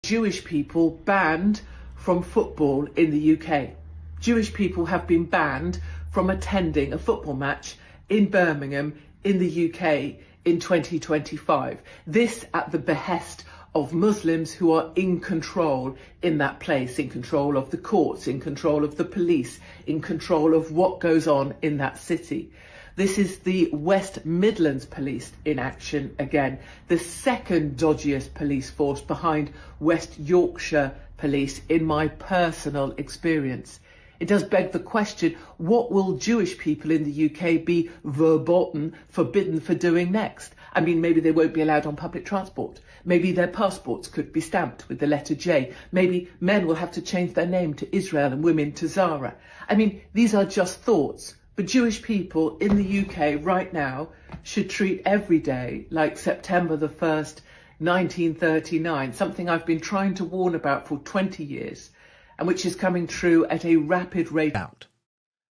Jewish people banned from football in the UK. Jewish people have been banned from attending a football match in Birmingham in the UK in 2025. This at the behest of Muslims who are in control in that place, in control of the courts, in control of the police, in control of what goes on in that city. This is the West Midlands Police in action again, the second dodgiest police force behind West Yorkshire Police in my personal experience. It does beg the question, what will Jewish people in the UK be verboten, forbidden for doing next? I mean, maybe they won't be allowed on public transport. Maybe their passports could be stamped with the letter J. Maybe men will have to change their name to Israel and women to Zara. I mean, these are just thoughts. But Jewish people in the UK right now should treat every day like September the 1st, 1939, something I've been trying to warn about for 20 years. And which is coming true at a rapid rate.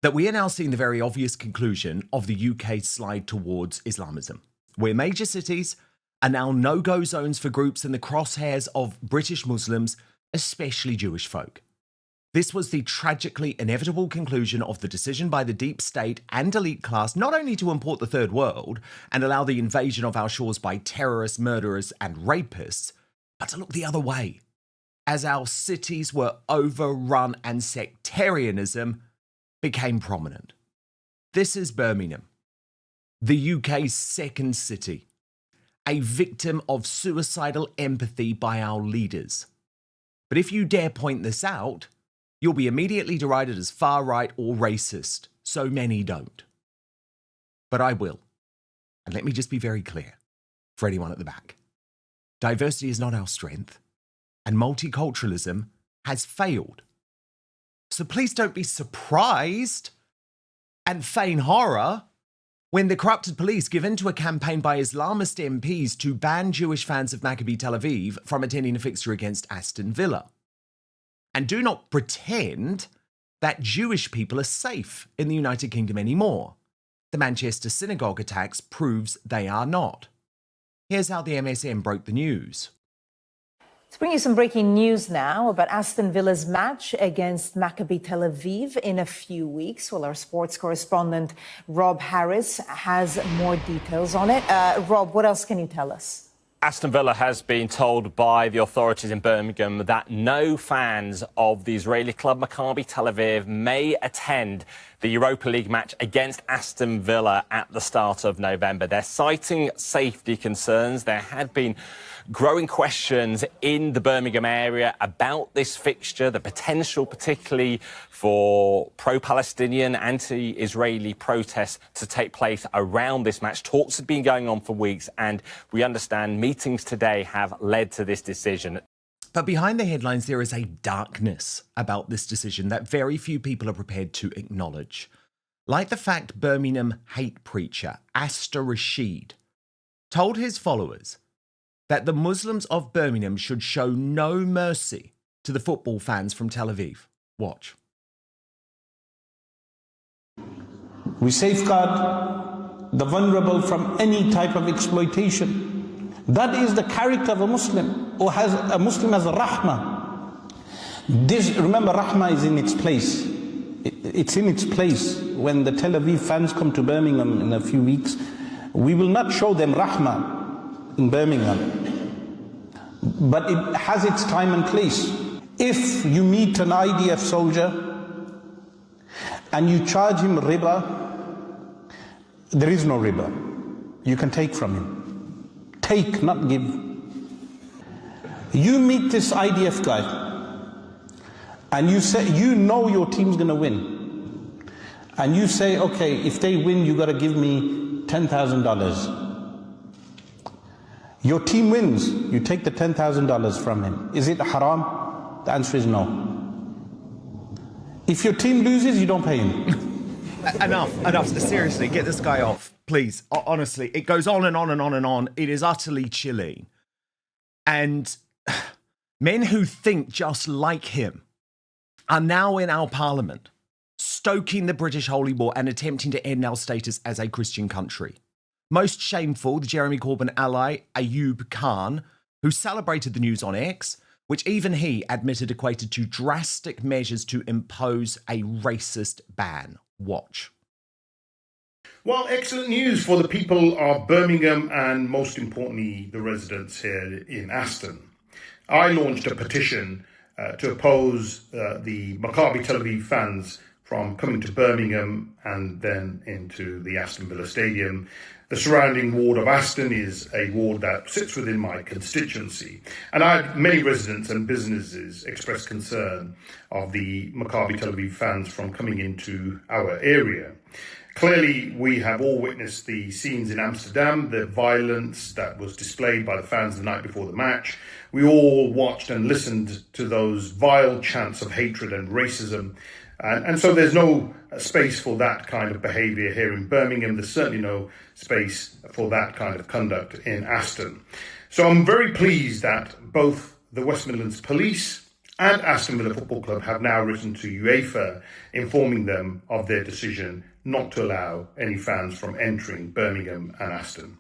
That we are now seeing the very obvious conclusion of the UK's slide towards Islamism, where major cities are now no-go zones for groups in the crosshairs of British Muslims, especially Jewish folk. This was the tragically inevitable conclusion of the decision by the deep state and elite class not only to import the third world and allow the invasion of our shores by terrorists, murderers and rapists, but to look the other way, as our cities were overrun and sectarianism became prominent. This is Birmingham, the UK's second city, a victim of suicidal empathy by our leaders. But if you dare point this out, you'll be immediately derided as far-right or racist. So many don't. But I will. And let me just be very clear for anyone at the back. Diversity is not our strength. And multiculturalism has failed. So please don't be surprised and feign horror when the corrupted police give in to a campaign by Islamist MPs to ban Jewish fans of Maccabi Tel Aviv from attending a fixture against Aston Villa. And do not pretend that Jewish people are safe in the United Kingdom anymore. The Manchester synagogue attacks proves they are not. Here's how the MSM broke the news. Let's bring you some breaking news now about Aston Villa's match against Maccabi Tel Aviv in a few weeks. Well, our sports correspondent Rob Harris has more details on it. Rob, what else can you tell us? Aston Villa has been told by the authorities in Birmingham that no fans of the Israeli club Maccabi Tel Aviv may attend the Europa League match against Aston Villa at the start of November. They're citing safety concerns. There had been growing questions in the Birmingham area about this fixture, the potential particularly for pro-Palestinian, anti-Israeli protests to take place around this match. Talks have been going on for weeks, and we understand meetings today have led to this decision. But behind the headlines, there is a darkness about this decision that very few people are prepared to acknowledge. Like the fact Birmingham hate preacher Asta Rashid told his followers that the Muslims of Birmingham should show no mercy to the football fans from Tel Aviv. Watch. We safeguard the vulnerable from any type of exploitation. That is the character of a Muslim, or has a Muslim as a rahmah. Remember, rahmah is in its place. It's in its place. When the Tel Aviv fans come to Birmingham in a few weeks, we will not show them rahmah in Birmingham, but it has its time and place. If you meet an IDF soldier and you charge him riba, there is no riba. You can take from him. Take, not give. You meet this IDF guy and you say, you know your team's gonna win, and you say, okay, if they win, you gotta give me $10,000. Your team wins, you take the $10,000 from him. Is it haram? The answer is no. If your team loses, you don't pay him. Enough. Seriously, get this guy off, please. Honestly, it goes on and on and on and on. It is utterly chilling. And men who think just like him are now in our parliament, stoking the British holy war and attempting to end our status as a Christian country. Most shameful, the Jeremy Corbyn ally, Ayub Khan, who celebrated the news on X, which even he admitted equated to drastic measures to impose a racist ban. Watch. Well, excellent news for the people of Birmingham and, most importantly, the residents here in Aston. I launched a petition to oppose the Maccabi Tel Aviv fans from coming to Birmingham and then into the Aston Villa Stadium. The surrounding ward of Aston is a ward that sits within my constituency. And I had many residents and businesses express concern of the Maccabi Tel Aviv fans from coming into our area. Clearly, we have all witnessed the scenes in Amsterdam, the violence that was displayed by the fans the night before the match. We all watched and listened to those vile chants of hatred and racism. And so there's no space for that kind of behaviour here in Birmingham. There's certainly no space for that kind of conduct in Aston. So I'm very pleased that both the West Midlands Police and Aston Villa Football Club have now written to UEFA informing them of their decision not to allow any fans from entering Birmingham and Aston.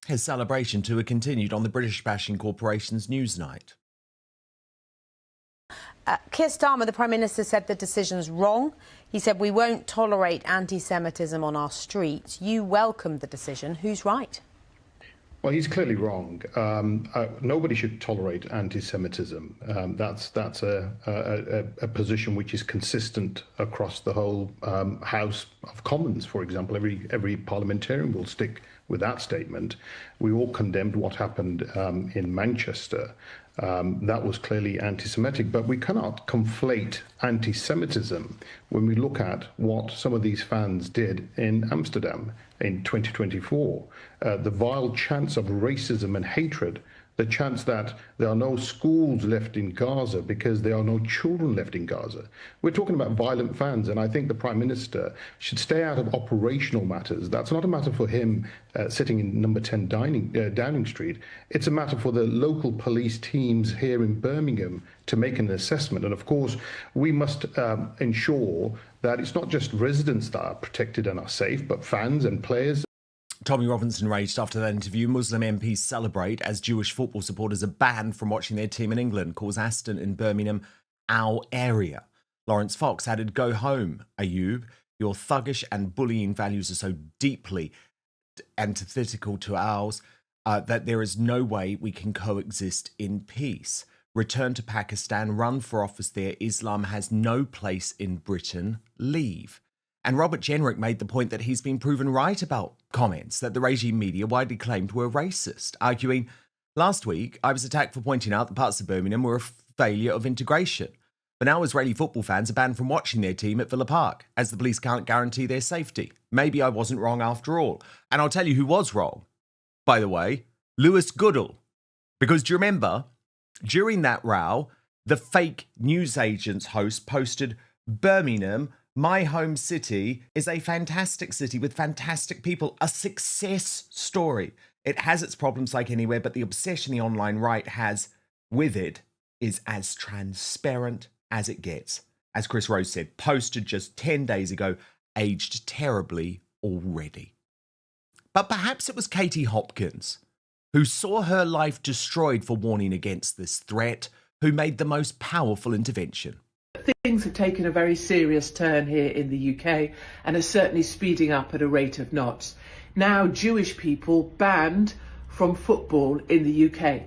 His celebration tour continued on the British Bashing Corporation's Newsnight. Keir Starmer, the Prime Minister, said the decision's wrong. He said, we won't tolerate anti-Semitism on our streets. You welcomed the decision. Who's right? Well, he's clearly wrong. Nobody should tolerate anti-Semitism. That's a position which is consistent across the whole House of Commons, for example. Every parliamentarian will stick with that statement. We all condemned what happened in Manchester. That was clearly anti-Semitic, but we cannot conflate anti-Semitism when we look at what some of these fans did in Amsterdam in 2024. The vile chants of racism and hatred, the chants that there are no schools left in Gaza because there are no children left in Gaza. We're talking about violent fans, and I think the Prime Minister should stay out of operational matters. That's not a matter for him sitting in number 10 Downing Street. It's a matter for the local police teams here in Birmingham to make an assessment. And of course, we must ensure that it's not just residents that are protected and are safe, but fans and players. Tommy Robinson raged after that interview. Muslim MPs celebrate as Jewish football supporters are banned from watching their team in England, calls Aston in Birmingham our area. Lawrence Fox added, go home, Ayub. Your thuggish and bullying values are so deeply antithetical to ours that there is no way we can coexist in peace. Return to Pakistan, run for office there. Islam has no place in Britain. Leave. And Robert Jenrick made the point that he's been proven right about comments that the regime media widely claimed were racist, arguing, last week I was attacked for pointing out that parts of Birmingham were a failure of integration. But now Israeli football fans are banned from watching their team at Villa Park, as the police can't guarantee their safety. Maybe I wasn't wrong after all. And I'll tell you who was wrong. By the way, Lewis Goodall. Because do you remember, during that row, the fake newsagent's host posted, Birmingham, my home city, is a fantastic city with fantastic people, a success story. It has its problems like anywhere, but the obsession the online right has with it is as transparent as it gets. As Chris Rose said, posted just 10 days ago, aged terribly already. But perhaps it was Katie Hopkins, who saw her life destroyed for warning against this threat, who made the most powerful intervention. Things have taken a very serious turn here in the UK and are certainly speeding up at a rate of knots. Now Jewish people banned from football in the UK.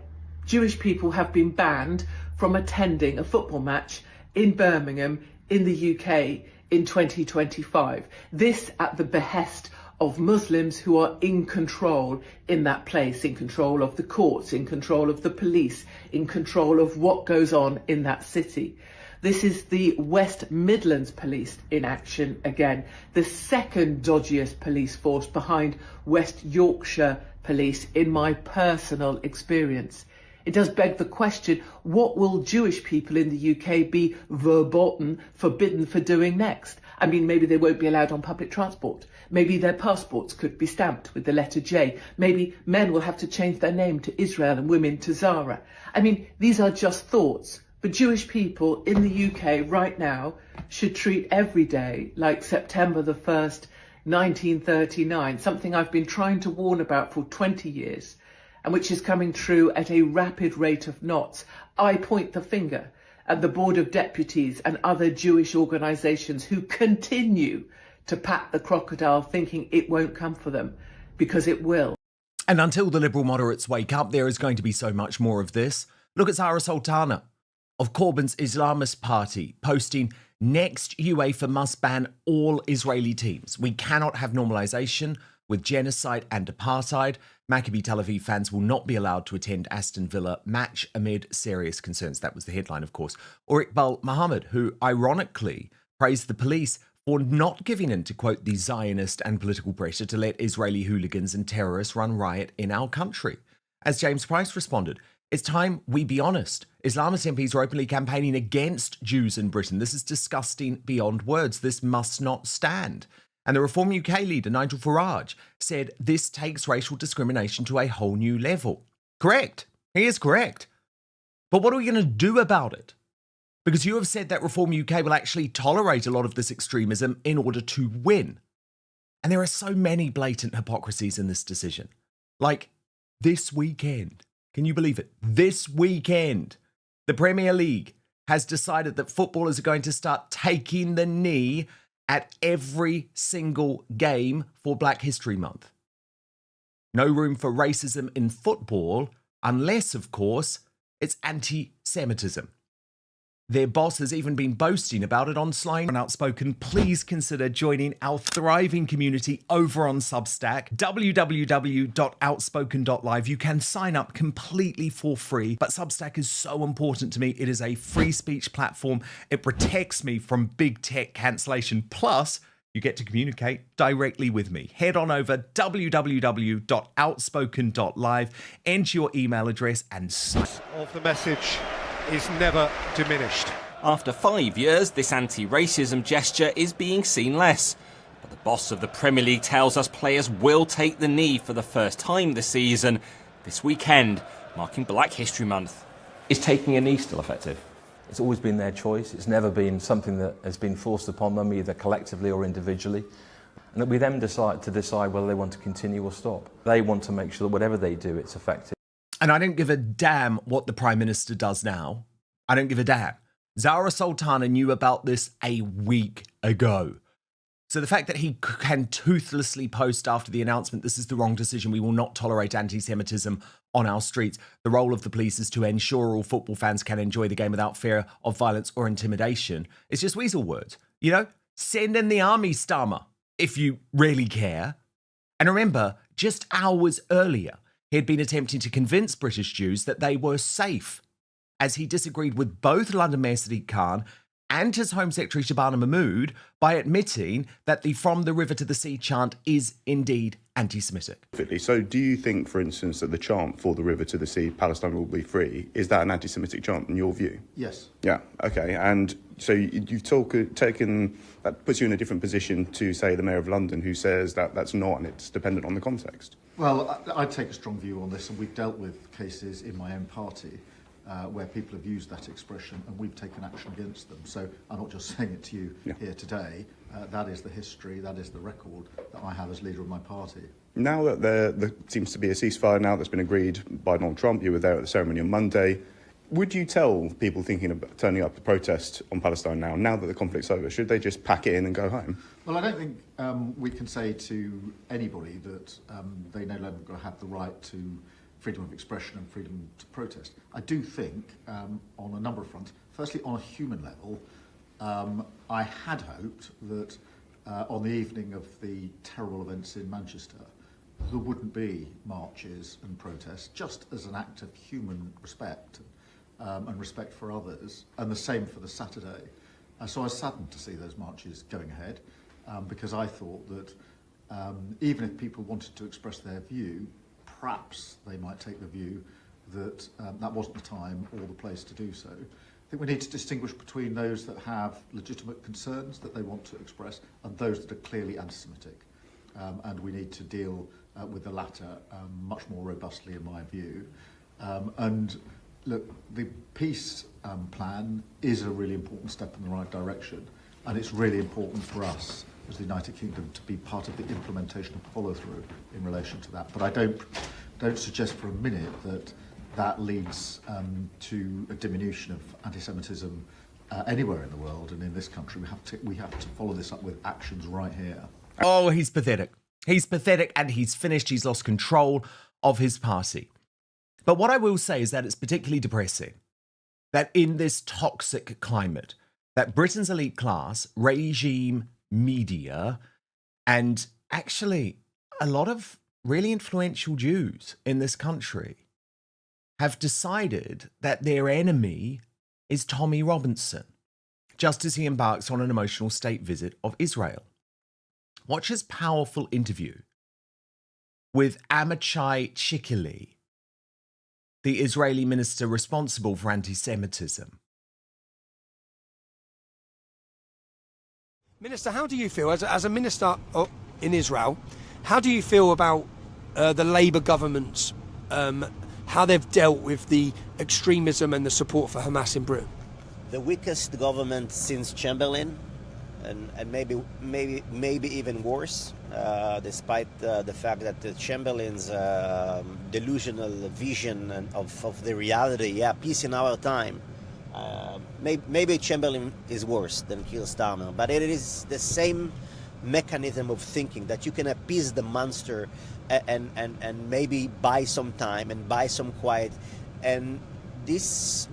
Jewish people have been banned from attending a football match in Birmingham in the UK in 2025. This at the behest of Muslims who are in control in that place, in control of the courts, in control of the police, in control of what goes on in that city. This is the West Midlands Police in action again, the second dodgiest police force behind West Yorkshire Police in my personal experience. It does beg the question, what will Jewish people in the UK be verboten, forbidden for doing next? I mean, maybe they won't be allowed on public transport. Maybe their passports could be stamped with the letter J. Maybe men will have to change their name to Israel and women to Zara. I mean, these are just thoughts. But Jewish people in the UK right now should treat every day like September the 1st, 1939, something I've been trying to warn about for 20 years. and which is coming through at a rapid rate of knots, I point the finger at the Board of Deputies and other Jewish organisations who continue to pat the crocodile thinking it won't come for them, because it will. And until the Liberal moderates wake up, there is going to be so much more of this. Look at Zara Sultana of Corbyn's Islamist party posting, next UEFA must ban all Israeli teams. We cannot have normalisation with genocide and apartheid. Maccabi Tel Aviv fans will not be allowed to attend Aston Villa match amid serious concerns. That was the headline, of course. Or Iqbal Muhammad, who ironically praised the police for not giving in to, quote, the Zionist and political pressure to let Israeli hooligans and terrorists run riot in our country. As James Price responded, it's time we be honest. Islamist MPs are openly campaigning against Jews in Britain. This is disgusting beyond words. This must not stand. And the Reform UK leader, Nigel Farage, said this takes racial discrimination to a whole new level. Correct. He is correct. But what are we going to do about it? Because you have said that Reform UK will actually tolerate a lot of this extremism in order to win. And there are so many blatant hypocrisies in this decision. Like this weekend. Can you believe it? This weekend, the Premier League has decided that footballers are going to start taking the knee at every single game for Black History Month. No room for racism in football, unless, of course, it's anti-Semitism. Their boss has even been boasting about it on Sly and Outspoken. Please consider joining our thriving community over on Substack, www.outspoken.live. You can sign up completely for free, but Substack is so important to me. It is a free speech platform. It protects me from big tech cancellation. Plus, you get to communicate directly with me. Head on over www.outspoken.live, enter your email address and sign. Of the message is never diminished. After 5 years, this anti-racism gesture is being seen less. But the boss of the Premier League tells us players will take the knee for the first time this season, this weekend, marking Black History Month. Is taking a knee still effective? It's always been their choice. It's never been something that has been forced upon them, either collectively or individually. And that we then decide whether they want to continue or stop. They want to make sure that whatever they do, it's effective. And I don't give a damn what the Prime Minister does now. I don't give a damn. Zara Sultana knew about this a week ago. So the fact that he can toothlessly post after the announcement, this is the wrong decision, we will not tolerate anti-Semitism on our streets. The role of the police is to ensure all football fans can enjoy the game without fear of violence or intimidation. It's just weasel words. You know, send in the army, Starmer, if you really care. And remember, just hours earlier, he had been attempting to convince British Jews that they were safe, as he disagreed with both London Mayor Sadiq Khan and his Home Secretary Shabana Mahmood by admitting that the From the River to the Sea chant is indeed anti-Semitic. So do you think, for instance, that the chant For the River to the Sea, Palestine will be free, is that an anti-Semitic chant in your view? Yes. Yeah, okay. And so you've taken, that puts you in a different position to, say, the Mayor of London, who says that that's not, and it's dependent on the context. Well, I take a strong view on this, and we've dealt with cases in my own party where people have used that expression and we've taken action against them. So I'm not just saying it to you here today. That is the history, that is the record that I have as leader of my party. Now that there seems to be a ceasefire now that's been agreed by Donald Trump, you were there at the ceremony on Monday, would you tell people thinking about turning up to protest on Palestine now that the conflict's over, should they just pack it in and go home? Well, I don't think we can say to anybody that they no longer have the right to freedom of expression and freedom to protest. I do think, on a number of fronts, firstly, on a human level, I had hoped that on the evening of the terrible events in Manchester, there wouldn't be marches and protests, just as an act of human respect and respect for others, and the same for the Saturday. So I was saddened to see those marches going ahead, because I thought that even if people wanted to express their view, perhaps they might take the view that that wasn't the time or the place to do so. I think we need to distinguish between those that have legitimate concerns that they want to express and those that are clearly anti-Semitic. And we need to deal with the latter much more robustly, in my view. And look, the peace plan is a really important step in the right direction, and it's really important for us as the United Kingdom to be part of the implementation and follow-through in relation to that. But I don't don't suggest for a minute that that leads to a diminution of anti-Semitism anywhere in the world, and in this country we have to follow this up with actions right here. Oh, he's pathetic. He's pathetic, and he's finished. He's lost control of his party. But what I will say is that it's particularly depressing that in this toxic climate, that Britain's elite class, regime, media, and actually a lot of really influential Jews in this country have decided that their enemy is Tommy Robinson, just as he embarks on an emotional state visit of Israel. Watch his powerful interview with Amichai Chikili, the Israeli minister responsible for anti-Semitism. Minister, how do you feel, as a minister in Israel, how do you feel about the Labour government's, how they've dealt with the extremism and the support for Hamas in Britain? The weakest government since Chamberlain, and maybe even worse, despite the fact that the Chamberlain's delusional vision of the reality, peace in our time. Maybe Chamberlain is worse than Keir Starmer, but it is the same mechanism of thinking that you can appease the monster and maybe buy some time and buy some quiet. And this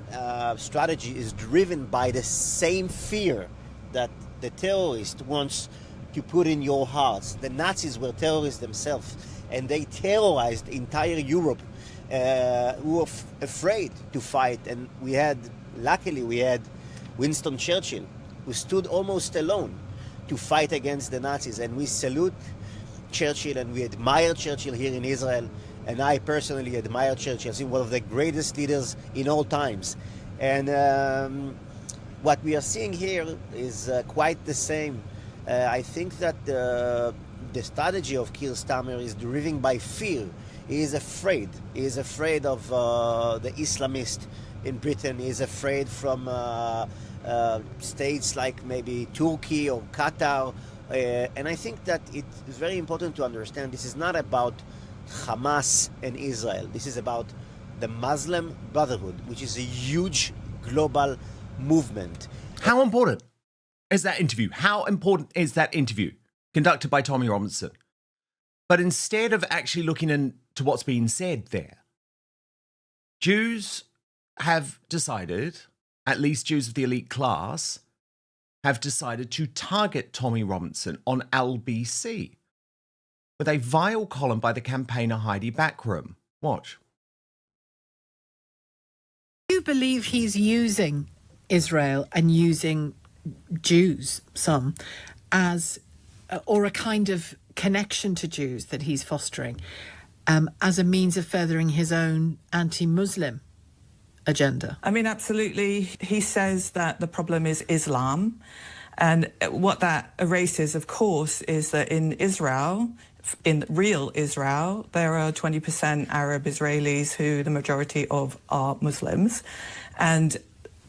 strategy is driven by the same fear that the terrorist wants to put in your hearts. The Nazis were terrorists themselves, and they terrorized entire Europe, who were afraid to fight. And luckily we had Winston Churchill, who stood almost alone to fight against the Nazis. And we salute Churchill, and we admire Churchill here in Israel. And I personally admire Churchill. He's one of the greatest leaders in all times. And what we are seeing here is quite the same. I think that the strategy of Keir Starmer is driven by fear. He is afraid. He is afraid of the Islamists in Britain. He is afraid from states like maybe Turkey or Qatar. And I think that it is very important to understand this is not about Hamas and Israel. This is about the Muslim Brotherhood, which is a huge global movement. How important is that interview? How important is that interview conducted by Tommy Robinson? But instead of actually looking into what's being said there, Jews have decided, at least Jews of the elite class, have decided to target Tommy Robinson on LBC with a vile column by the campaigner Heidi Backroom. Watch. Do you believe he's using Israel and using Jews, some, as, or a kind of connection to Jews that he's fostering, as a means of furthering his own anti-Muslim agenda? I mean, absolutely. He says that the problem is Islam. And what that erases, of course, is that in Israel, in real Israel, there are 20% Arab Israelis who the majority of are Muslims. And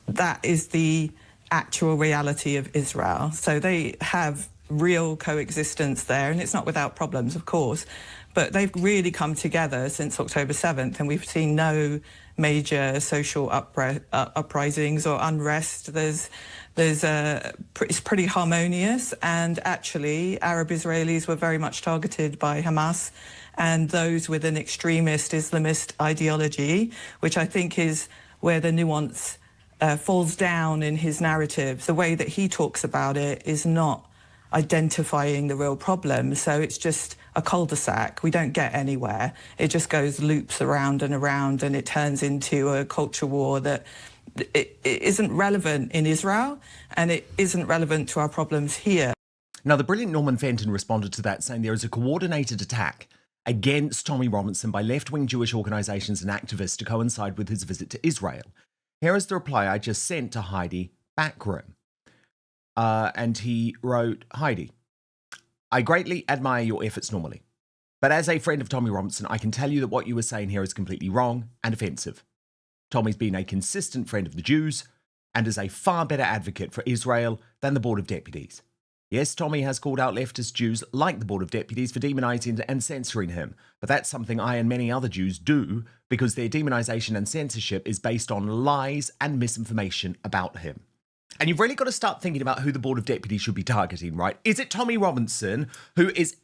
that is the actual reality of Israel. So they have real coexistence there, and it's not without problems, of course. But they've really come together since October 7th, and we've seen no major social uprisings or unrest. It's pretty harmonious, and actually Arab Israelis were very much targeted by Hamas and those with an extremist Islamist ideology, which I think is where the nuance falls down in his narrative. The way that he talks about it is not identifying the real problem, so it's just a cul-de-sac. We don't get anywhere. It just goes loops around, and it turns into a culture war that it isn't relevant in Israel, and it isn't relevant to our problems here. Now, the brilliant Norman Fenton responded to that, saying there is a coordinated attack against Tommy Robinson by left-wing Jewish organisations and activists to coincide with his visit to Israel. Here is the reply I just sent to Heidi Backroom. And he wrote, Heidi, I greatly admire your efforts normally, but as a friend of Tommy Robinson, I can tell you that what you were saying here is completely wrong and offensive. Tommy's been a consistent friend of the Jews and is a far better advocate for Israel than the Board of Deputies. Yes, Tommy has called out leftist Jews like the Board of Deputies for demonising and censoring him. But that's something I and many other Jews do because their demonisation and censorship is based on lies and misinformation about him. And you've really got to start thinking about who the Board of Deputies should be targeting, right? Is it Tommy Robinson, who is